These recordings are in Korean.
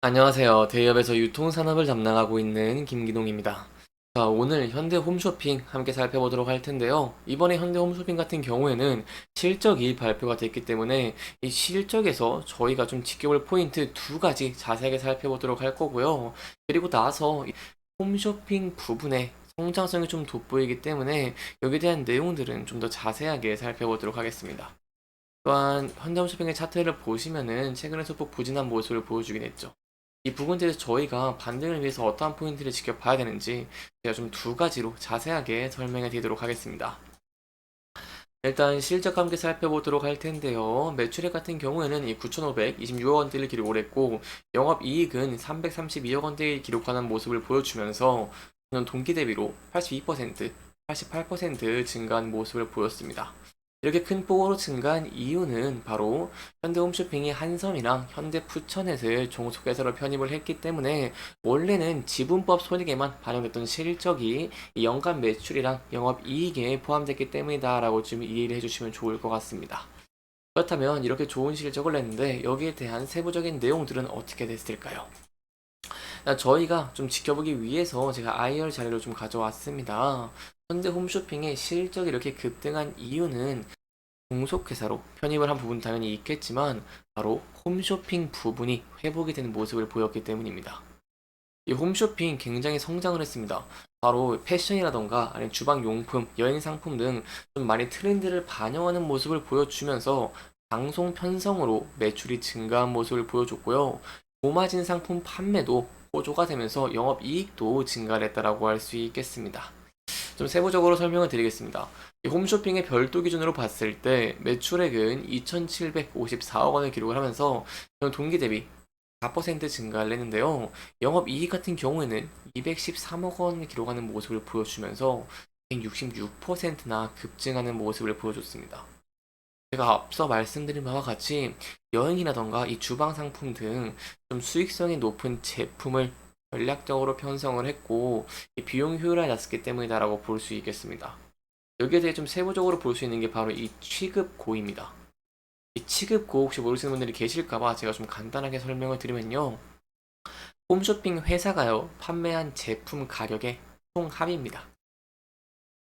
안녕하세요. 대기업에서 유통산업을 담당하고 있는 김기동입니다. 자, 오늘 현대 홈쇼핑 함께 살펴보도록 할 텐데요. 이번에 현대 홈쇼핑 같은 경우에는 실적이 발표가 됐기 때문에 이 실적에서 저희가 좀 지켜볼 포인트 두 가지 자세하게 살펴보도록 할 거고요. 그리고 나서 이 홈쇼핑 부분에 성장성이 좀 돋보이기 때문에 여기에 대한 내용들은 좀 더 자세하게 살펴보도록 하겠습니다. 또한 현대홈쇼핑의 차트를 보시면은 최근에 소폭 부진한 모습을 보여주긴 했죠. 이 부분들에서 저희가 반등을 위해서 어떠한 포인트를 지켜봐야 되는지 제가 좀 두 가지로 자세하게 설명해 드리도록 하겠습니다. 일단 실적 함께 살펴보도록 할 텐데요. 매출액 같은 경우에는 이 9,526억 원대를 기록을 했고 영업이익은 332억 원대를 기록하는 모습을 보여주면서 동기 대비로 82%, 88% 증가한 모습을 보였습니다. 이렇게 큰 폭으로 증가한 이유는 바로 현대홈쇼핑이 한섬이랑 현대푸처넷을 종속회사로 편입을 했기 때문에 원래는 지분법 손익에만 반영됐던 실적이 이 연간 매출이랑 영업이익에 포함됐기 때문이다라고 좀 이해를 해주시면 좋을 것 같습니다. 그렇다면 이렇게 좋은 실적을 냈는데 여기에 대한 세부적인 내용들은 어떻게 됐을까요? 저희가 좀 지켜보기 위해서 제가 IR 자료를 좀 가져왔습니다. 현대 홈쇼핑의 실적이 이렇게 급등한 이유는 종속회사로 편입을 한 부분 당연히 있겠지만 바로 홈쇼핑 부분이 회복이 되는 모습을 보였기 때문입니다. 이 홈쇼핑 굉장히 성장을 했습니다. 바로 패션이라던가 아니면 주방 용품, 여행 상품 등 좀 많이 트렌드를 반영하는 모습을 보여주면서 방송 편성으로 매출이 증가한 모습을 보여줬고요. 고마진 상품 판매도 호조가 되면서 영업이익도 증가를 했다라고 할 수 있겠습니다. 좀 세부적으로 설명을 드리겠습니다. 이 홈쇼핑의 별도 기준으로 봤을 때 매출액은 2,754억 원을 기록을 하면서 동기 대비 4% 증가를 했는데요. 영업이익 같은 경우에는 213억 원을 기록하는 모습을 보여주면서 166%나 급증하는 모습을 보여줬습니다. 제가 앞서 말씀드린 바와 같이 여행이라던가 이 주방 상품 등 좀 수익성이 높은 제품을 전략적으로 편성을 했고 이 비용 효율이 낮았기 때문이다라고 볼 수 있겠습니다. 여기에 대해 좀 세부적으로 볼 수 있는 게 바로 이 취급고입니다. 이 취급고 혹시 모르시는 분들이 계실까봐 제가 좀 간단하게 설명을 드리면요. 홈쇼핑 회사가요, 판매한 제품 가격의 총합입니다.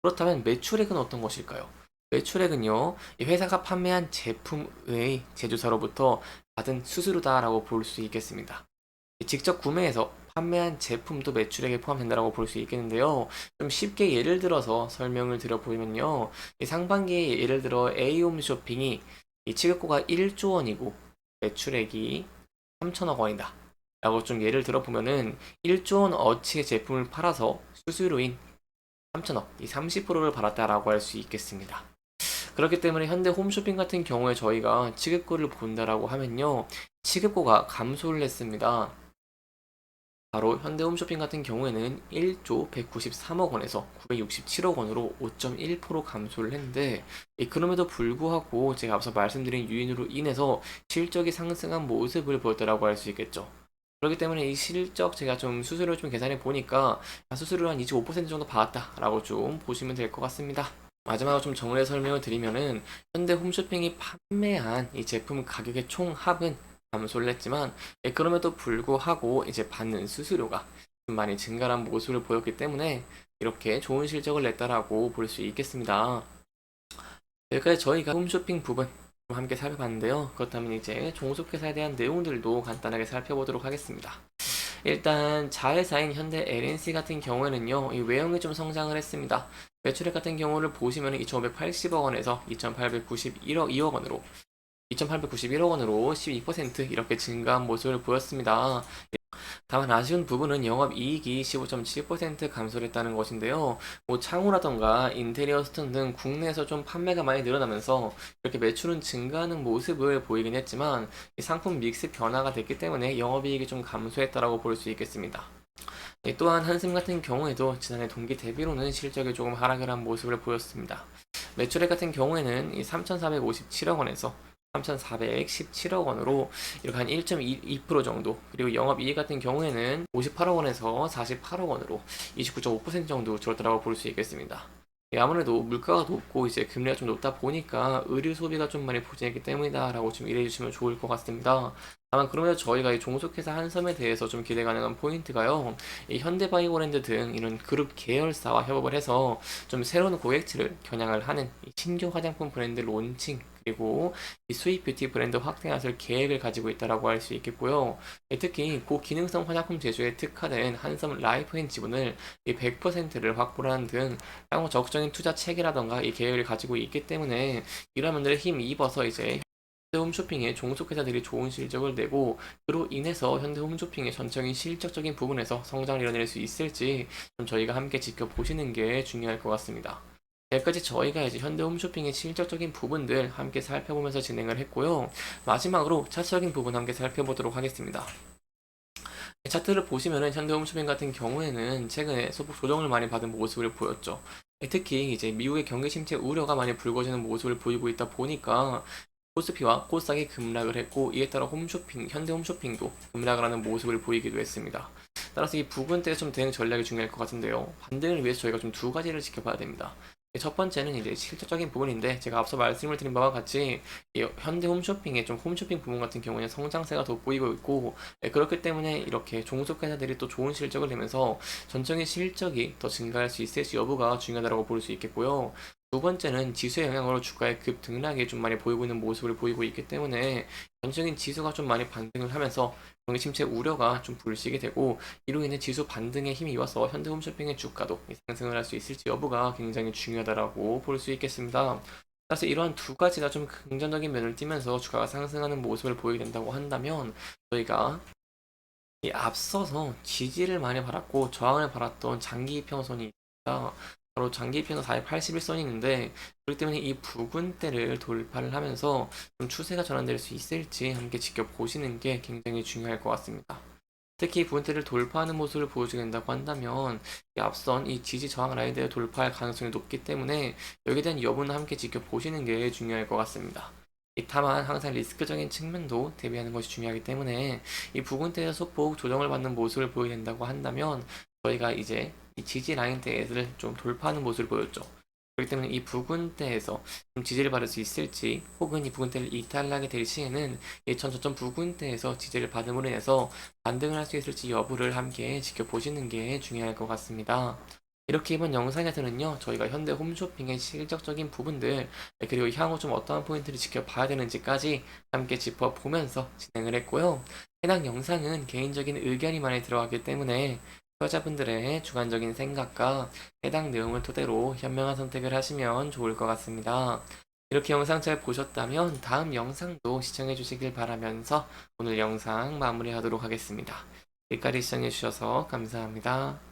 그렇다면 매출액은 어떤 것일까요? 매출액은요, 이 회사가 판매한 제품의 제조사로부터 받은 수수료다라고 볼 수 있겠습니다. 직접 구매해서 판매한 제품도 매출액에 포함된다고 볼 수 있겠는데요. 좀 쉽게 예를 들어서 설명을 드려보면요. 이 상반기에 예를 들어 A홈 쇼핑이 이 취급고가 1조 원이고 매출액이 3천억 원이다. 라고 좀 예를 들어보면은 1조 원 어치의 제품을 팔아서 수수료인 3천억, 이 30%를 받았다라고 할 수 있겠습니다. 그렇기 때문에 현대 홈쇼핑 같은 경우에 저희가 취급고를 본다라고 하면요. 취급고가 감소를 했습니다. 바로 현대홈쇼핑 같은 경우에는 1조 193억 원에서 967억 원으로 5.1% 감소를 했는데 그럼에도 불구하고 제가 앞서 말씀드린 요인으로 인해서 실적이 상승한 모습을 보였다라고 할 수 있겠죠. 그렇기 때문에 이 실적 제가 좀 수수료 좀 계산해 보니까 수수료 한 25% 정도 받았다라고 좀 보시면 될 것 같습니다. 마지막으로 좀 정리해 설명을 드리면은 현대 홈쇼핑이 판매한 이 제품 가격의 총합은 감소를 했지만 그럼에도 불구하고 이제 받는 수수료가 좀 많이 증가한 모습을 보였기 때문에 이렇게 좋은 실적을 냈다라고 볼 수 있겠습니다. 여기까지 저희가 홈쇼핑 부분 좀 함께 살펴봤는데요. 그렇다면 이제 종속회사에 대한 내용들도 간단하게 살펴보도록 하겠습니다. 일단 자회사인 현대 LNC 같은 경우에는요, 이 외형이 좀 성장을 했습니다. 매출액 같은 경우를 보시면 2,580억 원에서 2,891억 원으로 2,891억 원으로 12% 이렇게 증가한 모습을 보였습니다. 다만 아쉬운 부분은 영업이익이 15.7% 감소를 했다는 것인데요. 뭐 창호라던가 인테리어 스톤 등 국내에서 좀 판매가 많이 늘어나면서 이렇게 매출은 증가하는 모습을 보이긴 했지만 이 상품 믹스 변화가 됐기 때문에 영업이익이 좀 감소했다라고 볼 수 있겠습니다. 또한 한샘 같은 경우에도 지난해 동기 대비로는 실적이 조금 하락을 한 모습을 보였습니다. 매출액 같은 경우에는 3,457억 원에서 3,417억 원으로 이렇게 한 1.2% 정도, 그리고 영업이익 같은 경우에는 58억 원에서 48억 원으로 29.5% 정도 줄었다고 볼 수 있겠습니다. 아무래도 물가가 높고 이제 금리가 좀 높다 보니까 의류 소비가 좀 많이 부진했기 때문이다라고 좀 이해해 주시면 좋을 것 같습니다. 다만 그러면서 저희가 이 종속회사 한섬에 대해서 좀 기대 가능한 포인트가요. 이 현대바이오랜드 등 이런 그룹 계열사와 협업을 해서 좀 새로운 고객층을 겨냥을 하는 이 신규 화장품 브랜드 론칭 그리고 이 수입 뷰티 브랜드 확대할 계획을 가지고 있다라고 할 수 있겠고요. 특히 고기능성 화장품 제조에 특화된 한섬 라이프앤 지분을 이 100%를 확보하는 등 향후 적극적인 투자 체계라던가 이 계획을 가지고 있기 때문에 이런 면들에 힘 입어서 이제 현대홈쇼핑의 종속회사들이 좋은 실적을 내고 그로 인해서 현대홈쇼핑의 전적인 실적적인 부분에서 성장을 이뤄낼 수 있을지 좀 저희가 함께 지켜보시는 게 중요할 것 같습니다. 여기까지 저희가 이제 현대홈쇼핑의 실적적인 부분들 함께 살펴보면서 진행을 했고요. 마지막으로 차트적인 부분 함께 살펴보도록 하겠습니다. 차트를 보시면은 현대홈쇼핑 같은 경우에는 최근에 소폭 조정을 많이 받은 모습을 보였죠. 특히 이제 미국의 경기 침체 우려가 많이 불거지는 모습을 보이고 있다 보니까 코스피와 코스닥이 급락을 했고 이에 따라 홈쇼핑, 현대홈쇼핑도 급락을 하는 모습을 보이기도 했습니다. 따라서 이 부분대에 좀 대응 전략이 중요할 것 같은데요. 반등을 위해서 저희가 좀 두 가지를 지켜봐야 됩니다. 첫 번째는 이제 실질적인 부분인데 제가 앞서 말씀을 드린 바와 같이 이 현대 홈쇼핑의 좀 홈쇼핑 부분 같은 경우에는 성장세가 돋보이고 있고 그렇기 때문에 이렇게 종속회사들이 또 좋은 실적을 내면서 전적인 실적이 더 증가할 수 있을지 여부가 중요하다고 볼 수 있겠고요. 두 번째는 지수의 영향으로 주가의 급등락이 좀 많이 보이고 있는 모습을 보이고 있기 때문에 전적인 지수가 좀 많이 반등을 하면서 경기 침체 우려가 좀 불식이 되고 이로 인해 지수 반등에 힘이 와서 현대홈쇼핑의 주가도 상승을 할 수 있을지 여부가 굉장히 중요하다라고 볼 수 있겠습니다. 따라서 이러한 두 가지가 좀 긍정적인 면을 띠면서 주가가 상승하는 모습을 보이게 된다고 한다면 저희가 이 앞서서 지지를 많이 받았고 저항을 받았던 장기 이평선이 있다. 바로 장기 이평선 481선이 있는데 그렇기 때문에 이 부근대를 돌파를 하면서 좀 추세가 전환될 수 있을지 함께 지켜보시는 게 굉장히 중요할 것 같습니다. 특히 이 부근대를 돌파하는 모습을 보여주게 된다고 한다면 이 앞선 이 지지 저항 라인대를 돌파할 가능성이 높기 때문에 여기에 대한 여부는 함께 지켜보시는 게 중요할 것 같습니다. 다만 항상 리스크적인 측면도 대비하는 것이 중요하기 때문에 이 부근대에서 소폭 조정을 받는 모습을 보이게 된다고 한다면 저희가 이제 이 지지 라인대를 좀 돌파하는 모습을 보였죠. 그렇기 때문에 이 부근대에서 좀 지지를 받을 수 있을지 혹은 이 부근대를 이탈하게 될 시에는 이 전저점 부근대에서 지지를 받음으로 인해서 반등을 할 수 있을지 여부를 함께 지켜보시는 게 중요할 것 같습니다. 이렇게 이번 영상에서는요, 저희가 현대 홈쇼핑의 실적적인 부분들, 그리고 향후 좀 어떠한 포인트를 지켜봐야 되는지까지 함께 짚어보면서 진행을 했고요. 해당 영상은 개인적인 의견이 많이 들어가기 때문에 투자자분들의 주관적인 생각과 해당 내용을 토대로 현명한 선택을 하시면 좋을 것 같습니다. 이렇게 영상 잘 보셨다면 다음 영상도 시청해 주시길 바라면서 오늘 영상 마무리하도록 하겠습니다. 여기까지 시청해 주셔서 감사합니다.